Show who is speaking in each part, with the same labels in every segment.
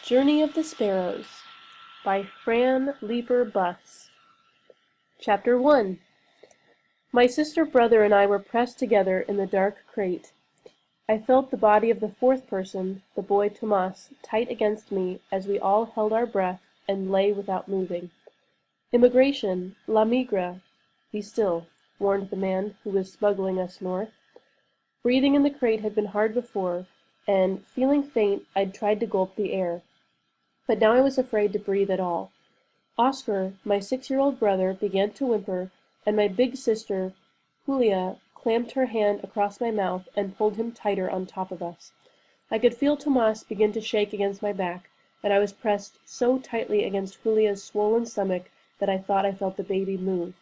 Speaker 1: Journey of the Sparrows by Fran Leeper Buss. Chapter 1. My sister, brother, and I were pressed together in the dark crate. I felt the body of the fourth person, the boy Tomas, tight against me as we all held our breath and lay without moving. Immigration, la migra, be still, warned the man who was smuggling us north. Breathing in the crate had been hard before, and, feeling faint, I'd tried to gulp the air. But now I was afraid to breathe at all. Oscar, my 6-year-old brother, began to whimper, and my big sister, Julia, clamped her hand across my mouth and pulled him tighter on top of us. I could feel Tomas begin to shake against my back, and I was pressed so tightly against Julia's swollen stomach that I thought I felt the baby move.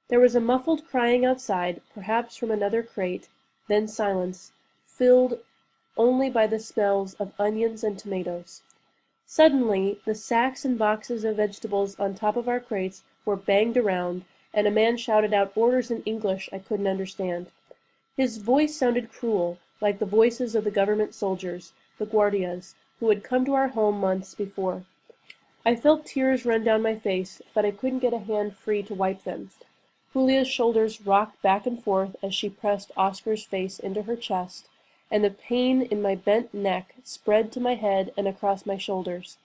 Speaker 1: There was a muffled crying outside, perhaps from another crate, then silence, filled only by the smells of onions and tomatoes. Suddenly, the sacks and boxes of vegetables on top of our crates were banged around, and a man shouted out orders in English I couldn't understand. His voice sounded cruel, like the voices of the government soldiers, the guardias, who had come to our home months before. I felt tears run down my face, but I couldn't get a hand free to wipe them. Julia's shoulders rocked back and forth as she pressed Oscar's face into her chest, and the pain in my bent neck spread to my head and across my shoulders.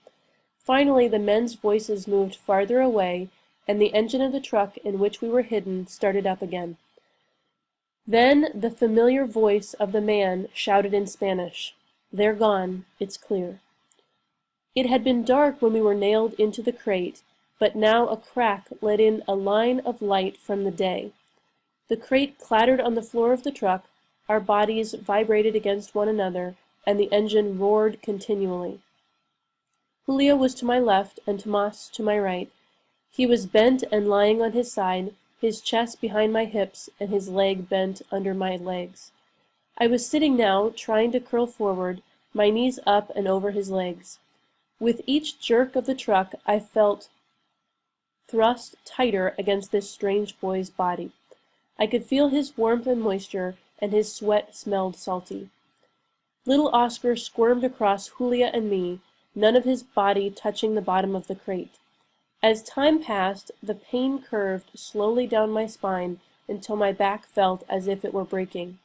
Speaker 1: Finally, the men's voices moved farther away, and the engine of the truck in which we were hidden started up again. Then the familiar voice of the man shouted in Spanish, "They're gone, it's clear." It had been dark when we were nailed into the crate, but now a crack let in a line of light from the day. The crate clattered on the floor of the truck, our bodies vibrated against one another, and the engine roared continually. Julia was to my left and Tomas to my right. He was bent and lying on his side, his chest behind my hips and his leg bent under my legs. I was sitting now, trying to curl forward, my knees up and over his legs. With each jerk of the truck, I felt thrust tighter against this strange boy's body. I could feel his warmth and moisture, and his sweat smelled salty. Little Oscar squirmed across Julia and me, none of his body touching the bottom of the crate. As time passed, the pain curved slowly down my spine until my back felt as if it were breaking.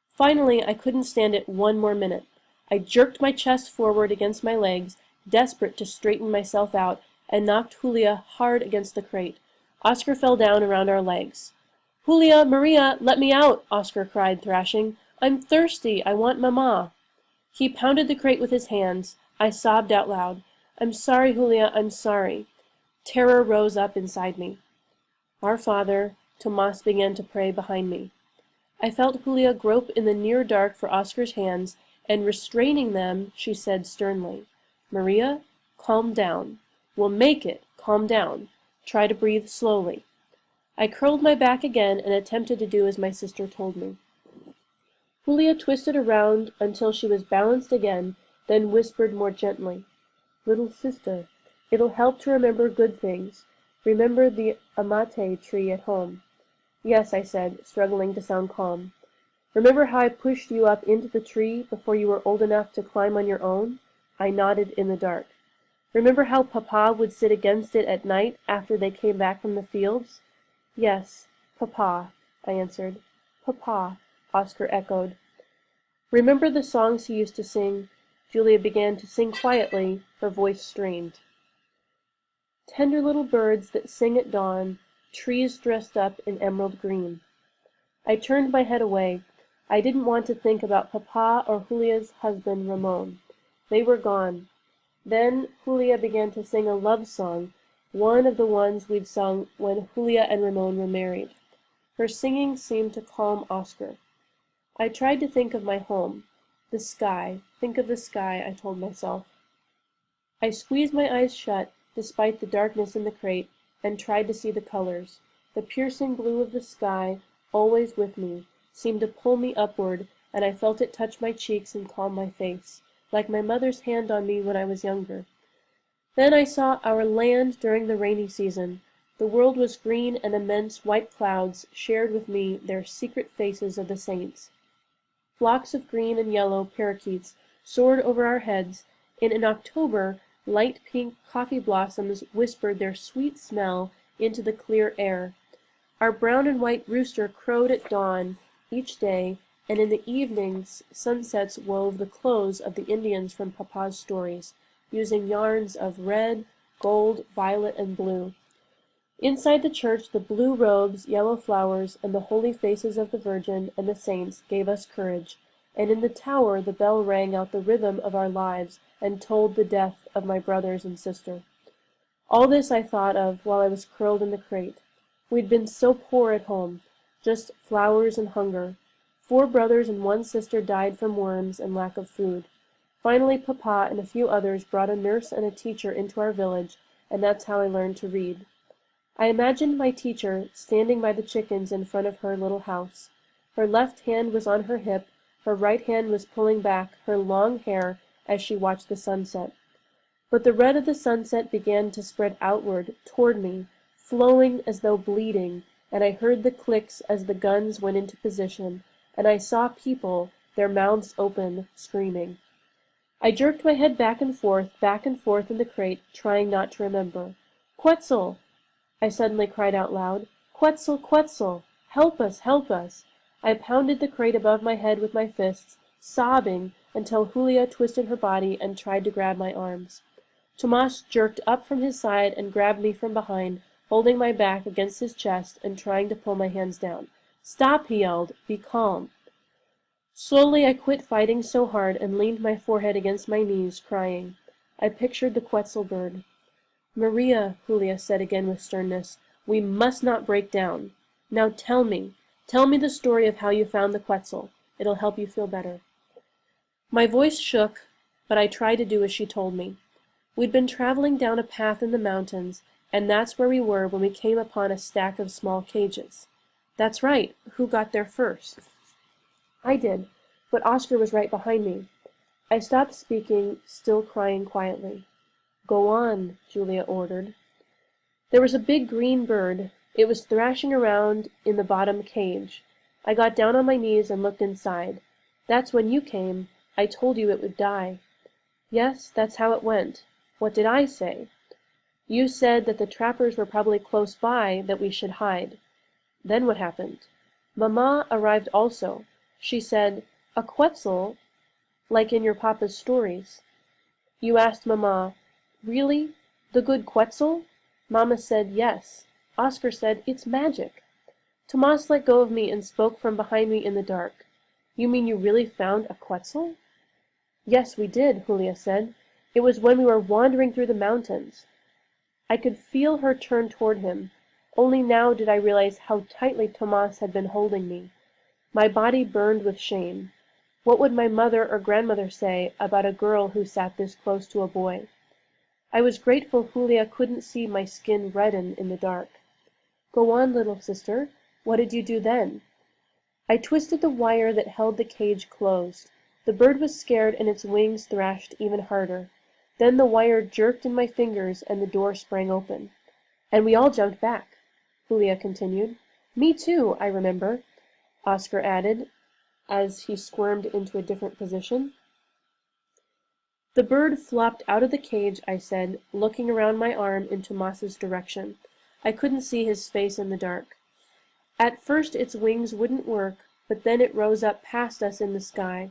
Speaker 1: Finally, I couldn't stand it one more minute. I jerked my chest forward against my legs, desperate to straighten myself out, and knocked Julia hard against the crate. Oscar fell down around our legs. "Julia, Maria, let me out!" Oscar cried, thrashing. "I'm thirsty. I want Mama." He pounded the crate with his hands. I sobbed out loud. "I'm sorry, Julia, I'm sorry." Terror rose up inside me. "Our Father," Tomas began to pray behind me. I felt Julia grope in the near dark for Oscar's hands, and restraining them, she said sternly, "Maria, calm down. We'll make it. Calm down. Try to breathe slowly." I curled my back again and attempted to do as my sister told me. Julia twisted around until she was balanced again, then whispered more gently, "Little sister, it'll help to remember good things. Remember the amate tree at home." "Yes," I said, struggling to sound calm. "Remember how I pushed you up into the tree before you were old enough to climb on your own?" I nodded in the dark. "Remember how Papa would sit against it at night after they came back from the fields?" "Yes, Papa," I answered. "Papa," Oscar echoed. "Remember the songs he used to sing?" Julia began to sing quietly, her voice strained. "Tender little birds that sing at dawn, trees dressed up in emerald green." I turned my head away. I didn't want to think about Papa or Julia's husband, Ramon. They were gone. Then Julia began to sing a love song, one of the ones we'd sung when Julia and Ramon were married. Her singing seemed to calm Oscar. I tried to think of my home. The sky. Think of the sky, I told myself. I squeezed my eyes shut, despite the darkness in the crate, and tried to see the colors. The piercing blue of the sky, always with me, seemed to pull me upward, and I felt it touch my cheeks and calm my face, like my mother's hand on me when I was younger. Then I saw our land during the rainy season. The world was green, and immense white clouds shared with me their secret faces of the saints. Flocks of green and yellow parakeets soared over our heads, and in October, light pink coffee blossoms whispered their sweet smell into the clear air. Our brown and white rooster crowed at dawn each day, and in the evenings sunsets wove the clothes of the Indians from Papa's stories, using yarns of red, gold, violet, and blue. Inside the church, the blue robes, yellow flowers, and the holy faces of the Virgin and the saints gave us courage, and in the tower the bell rang out the rhythm of our lives and told the death of my brothers and sister. All this I thought of while I was curled in the crate. We'd been so poor at home, just flowers and hunger. 4 brothers and 1 sister died from worms and lack of food. Finally, Papa and a few others brought a nurse and a teacher into our village, and that's how I learned to read. I imagined my teacher standing by the chickens in front of her little house. Her left hand was on her hip, her right hand was pulling back her long hair as she watched the sunset. But the red of the sunset began to spread outward, toward me, flowing as though bleeding, and I heard the clicks as the guns went into position, and I saw people, their mouths open, screaming. I jerked my head back and forth in the crate, trying not to remember. "Quetzal!" I suddenly cried out loud. "Quetzal! Quetzal! Help us! Help us!" I pounded the crate above my head with my fists, sobbing until Julia twisted her body and tried to grab my arms. Tomas jerked up from his side and grabbed me from behind, holding my back against his chest and trying to pull my hands down. "Stop!" he yelled. "Be calm." Slowly I quit fighting so hard and leaned my forehead against my knees, crying. I pictured the Quetzal bird. "Maria," Julia said again with sternness, "we must not break down. Now tell me the story of how you found the Quetzal. It'll help you feel better." My voice shook, but I tried to do as she told me. We'd been traveling down a path in the mountains, and that's where we were when we came upon a stack of small cages. "That's right. Who got there first?" "I did, but Oscar was right behind me." I stopped speaking, still crying quietly. "Go on," Julia ordered. "There was a big green bird. It was thrashing around in the bottom cage. I got down on my knees and looked inside. That's when you came. I told you it would die." "Yes, that's how it went. What did I say?" "You said that the trappers were probably close by, that we should hide." "Then what happened?" "Mamma arrived also. She said, 'A Quetzal, like in your papa's stories.' You asked Mamma, 'Really? The good Quetzal?' Mamma said, 'Yes.' Oscar said, 'It's magic.' Tomas let go of me and spoke from behind me in the dark. 'You mean you really found a Quetzal?' 'Yes, we did,' Julia said. 'It was when we were wandering through the mountains.' I could feel her turn toward him. Only now did I realize how tightly Tomas had been holding me. My body burned with shame. What would my mother or grandmother say about a girl who sat this close to a boy? I was grateful Julia couldn't see my skin redden in the dark. "Go on, little sister. What did you do then?" "I twisted the wire that held the cage closed. The bird was scared and its wings thrashed even harder. Then the wire jerked in my fingers and the door sprang open. And we all jumped back," Julia continued. "Me too, I remember," Oscar added, as he squirmed into a different position. "The bird flopped out of the cage," I said, looking around my arm in Tomas's direction. I couldn't see his face in the dark. "At first its wings wouldn't work, but then it rose up past us in the sky.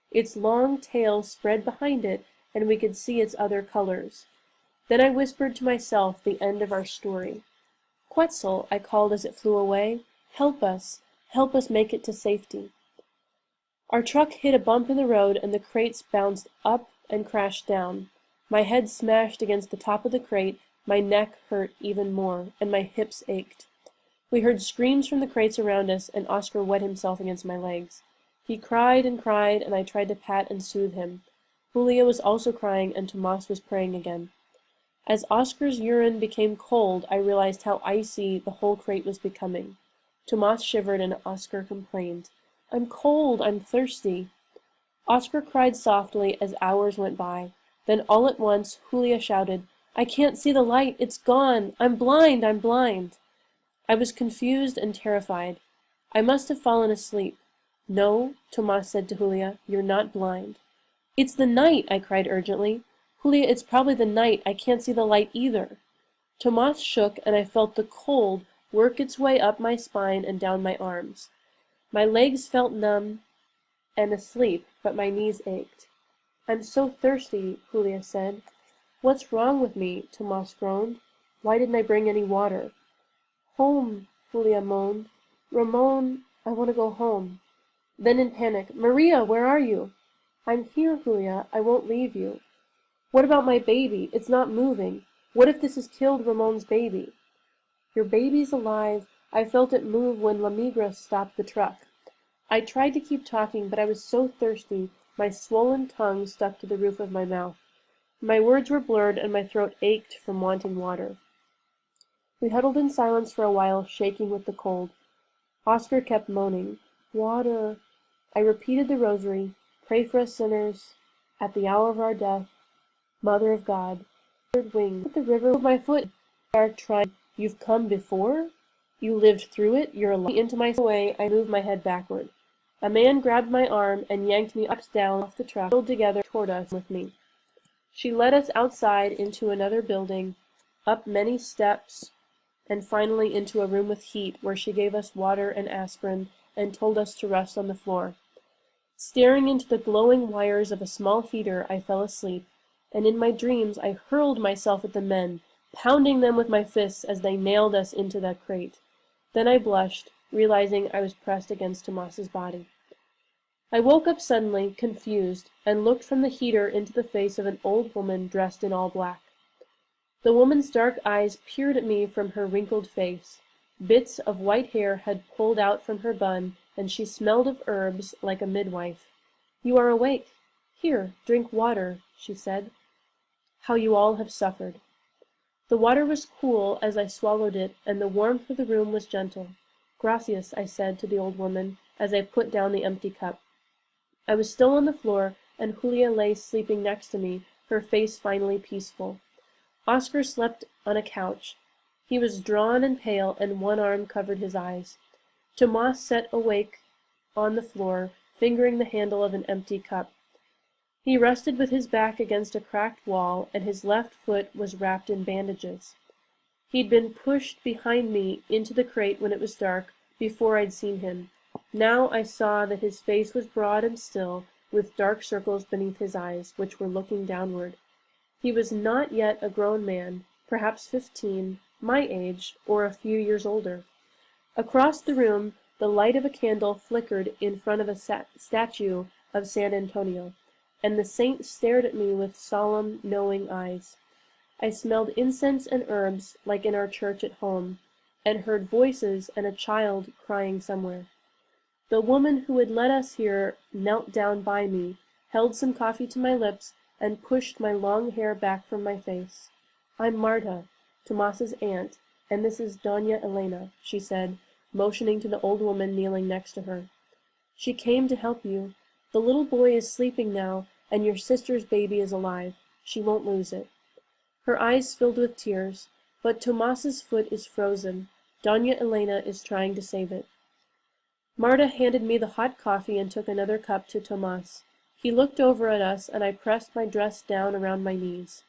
Speaker 1: Its long tail spread behind it, and we could see its other colors. Then I whispered to myself the end of our story. 'Quetzal,' I called as it flew away, 'help us make it to safety.'" Our truck hit a bump in the road, and the crates bounced up and crashed down. My head smashed against the top of the crate, my neck hurt even more, and my hips ached. We heard screams from the crates around us, and Oscar wet himself against my legs. He cried, and I tried to pat and soothe him. Julia was also crying, and Tomas was praying again. As Oscar's urine became cold, I realized how icy the whole crate was becoming. Tomas shivered, and Oscar complained, "I'm cold, I'm thirsty." Oscar cried softly as hours went by. Then all at once, Julia shouted, "I can't see the light, it's gone! I'm blind, I'm blind!" I was confused and terrified. I must have fallen asleep. "No," Tomas said to Julia, "you're not blind." It's the night, I cried urgently. Julia, it's probably the night. I can't see the light either. Tomas shook, and I felt the cold work its way up my spine and down my arms. My legs felt numb and asleep, but my knees ached. I'm so thirsty, Julia said. What's wrong with me? Tomas groaned. Why didn't I bring any water? Home, Julia moaned. Ramon, I want to go home. Then in panic, Maria, where are you? I'm here, Julia. I won't leave you. What about my baby? It's not moving. What if this has killed Ramon's baby? Your baby's alive. I felt it move when La Migra stopped the truck. I tried to keep talking, but I was so thirsty, my swollen tongue stuck to the roof of my mouth. My words were blurred and my throat ached from wanting water. We huddled in silence for a while, shaking with the cold. Oscar kept moaning, Water. I repeated the rosary, Pray for us sinners, at the hour of our death, Mother of God. Wing, the river with my foot. Dark tried. You've come before? You lived through it? You're alive. Into my way, I moved my head backward. A man grabbed my arm and yanked me down off the truck, pulled together toward us with me. She led us outside into another building, up many steps, and finally into a room with heat, where she gave us water and aspirin and told us to rest on the floor. Staring into the glowing wires of a small heater, I fell asleep, and in my dreams I hurled myself at the men, pounding them with my fists as they nailed us into that crate. Then I blushed, realizing I was pressed against Tomas's body. I woke up suddenly, confused, and looked from the heater into the face of an old woman dressed in all black. The woman's dark eyes peered at me from her wrinkled face. Bits of white hair had pulled out from her bun, and she smelled of herbs like a midwife. You are awake. Here, drink water, she said. How you all have suffered. The water was cool as I swallowed it, and the warmth of the room was gentle. Gracias, I said to the old woman, as I put down the empty cup. I was still on the floor, and Julia lay sleeping next to me, her face finally peaceful. Oscar slept on a couch. He was drawn and pale, and one arm covered his eyes. Tomas sat awake on the floor, fingering the handle of an empty cup. He rested with his back against a cracked wall, and his left foot was wrapped in bandages. He'd been pushed behind me into the crate when it was dark, before I'd seen him. Now I saw that his face was broad and still, with dark circles beneath his eyes, which were looking downward. He was not yet a grown man, perhaps 15, my age, or a few years older. Across the room, the light of a candle flickered in front of a statue of San Antonio, and the saint stared at me with solemn, knowing eyes. I smelled incense and herbs, like in our church at home, and heard voices and a child crying somewhere. The woman who had led us here knelt down by me, held some coffee to my lips, and pushed my long hair back from my face. I'm Marta, Tomas's aunt, and this is Doña Elena, she said, motioning to the old woman kneeling next to her. She came to help you. The little boy is sleeping now, and your sister's baby is alive. She won't lose it. Her eyes filled with tears, but Tomas's foot is frozen. Doña Elena is trying to save it. Marta handed me the hot coffee and took another cup to Tomas. He looked over at us, and I pressed my dress down around my knees.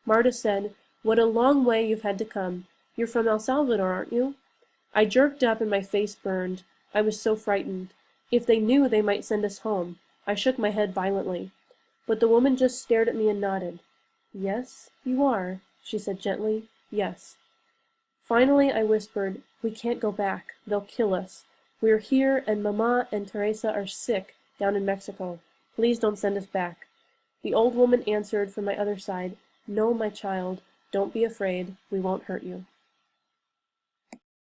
Speaker 1: Marta said, What a long way you've had to come. You're from El Salvador, aren't you? I jerked up and my face burned. I was so frightened. If they knew, they might send us home. I shook my head violently. But the woman just stared at me and nodded. Yes, you are, she said gently. Yes. Finally, I whispered, We can't go back. They'll kill us. We're here, and Mama and Teresa are sick down in Mexico. Please don't send us back. The old woman answered from my other side, No, my child, don't be afraid. We won't hurt you.